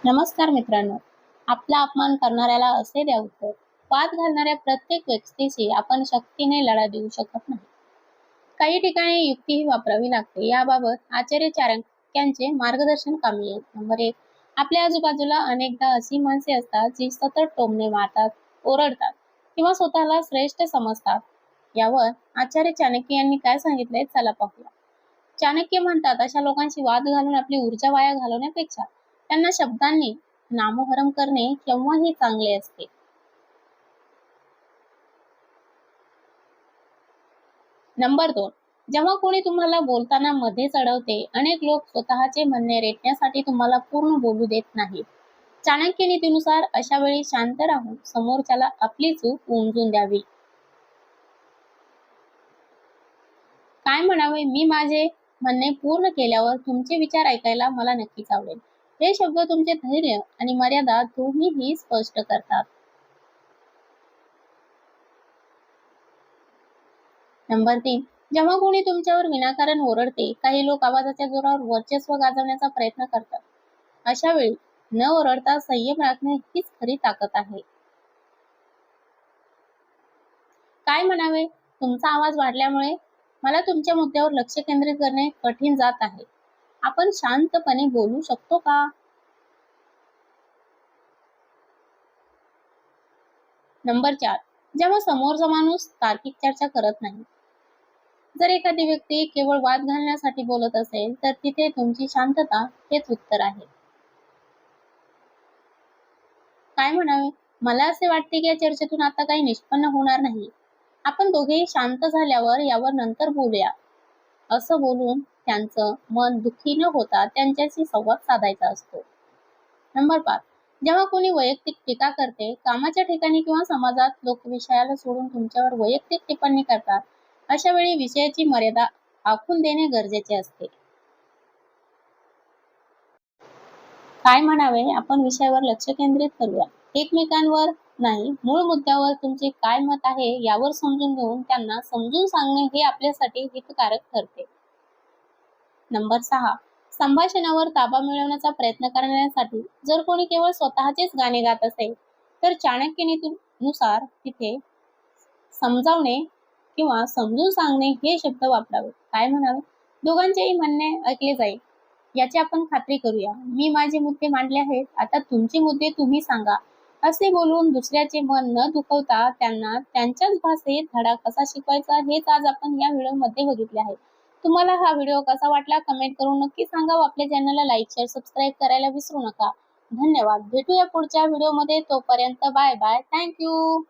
नमस्कार मित्रांनो, आपला अपमान करणाऱ्याला असे द्या उत्तर. वाद घालणाऱ्या प्रत्येक व्यक्तीशी आपण शक्तीने लढा देऊ शकत नाही. काही ठिकाणी युक्तीही वापरावी लागते. याबाबत आचार्य चाणक्यांचे मार्गदर्शन कामी येईल. नंबर 1. आपल्या आजूबाजूला अनेकदा अशी माणसे असतात जी सतत टोमणे मारतात, ओरडतात किंवा स्वतःला श्रेष्ठ समजतात. यावर आचार्य चाणक्य यांनी काय सांगितलंय चला पाहूया. चाणक्य म्हणतात, अशा लोकांशी वाद घालून आपली ऊर्जा वाया घालवण्यापेक्षा त्यांना शब्दांनी नामोहरम करणे केव्हाही चांगले असते. नंबर 2. जेव्हा कोणी तुम्हाला बोलताना मध्येच अडवते, अनेक लोक स्वतःचे म्हणणे रेटण्यासाठी तुम्हाला पूर्ण बोलू देत नाही. चाणक्य नीतीनुसार अशा वेळी शांत राहून समोरच्याला आपली चूक उमजून द्यावी. काय म्हणावे, मी माझे म्हणणे पूर्ण केल्यावर तुमचे विचार ऐकायला मला नक्कीच आवडेल. हे शब्द तुमचे धैर्य आणि मर्यादा दोन्हीही स्पष्ट करतात. नंबर 3. जेव्हा कोणी तुमच्यावर विनाकारण ओरडते, काही लोक आवाजाच्या जोरावर वर्चस्व गाजवण्याचा प्रयत्न करतात. अशा वेळी न ओरडता संयम राखणे हीच खरी ताकद आहे. काय म्हणावे, तुमचा आवाज वाढल्यामुळे मला तुमच्या मुद्द्यावर लक्ष केंद्रित करणे कठीण जात आहे. आपण शांतपणे बोलू शकतो का? नंबर 4. जेव्हा समोरचा माणूस तार्किक चर्चा करत नाही. जर एखादी व्यक्ती केवळ वाद घालण्यासाठी बोलत असेल, तर तिथे तुमची शांतता हेच उत्तर आहे. काय म्हणावे, मला असे वाटते की या चर्चेतून आता काही निष्पन्न होणार नाही. आपण दोघेही शांत झाल्यावर यावर नंतर बोलूया. असं बोलून त्यांचं मन दुःखी न होता त्यांच्याशी संवाद साधायचा असतो. नंबर 5. जेव्हा कोणी वैयक्तिक टीका करते, कामाच्या ठिकाणी किंवा समाजात लोक विषयाला सोडून तुमच्यावर वैयक्तिक टिप्पणी करतात, अशा वेळी विषयाची मर्यादा आखून देणे गरजेचे असते. काय म्हणावे, आपण विषयावर लक्ष केंद्रित करूया. एकमेकांवर नाही, मूळ मुद्द्यावर तुमचे काय मत आहे यावर समजून घेऊन त्यांना समजून सांगणे हे आपल्यासाठी हितकारक ठरते. नंबर 6. संभाषणावर ताबा मिळवण्याचा प्रयत्न करण्यासाठी जर कोणी केवळ स्वतःचेच गाणे गात असेल, तर चाणक्य नीतीनुसार तिथे समजावणे किंवा समजून सांगणे हे शब्द वापरावे. काय म्हणावे, दोघांचेही म्हणणे ऐकले जाईल याची आपण खात्री करूया. मी माझे मुद्दे मांडले आहेत, आता तुमचे मुद्दे तुम्ही सांगा. असे बोलून दुसऱ्याचे मन न दुखवता त्यांना त्यांच्याच भाषेत धडा कसा शिकवायचा हेच आज आपण या व्हिडिओमध्ये बघितले आहे. तुम्हाला हा व्हिडिओ कसा वाटला कमेंट करून नक्की सांगा. आपल्या चॅनलला लाईक शेअर सबस्क्राईब करायला विसरू नका. धन्यवाद. भेटूया पुढच्या व्हिडिओमध्ये. तोपर्यंत बाय बाय. थँक्यू.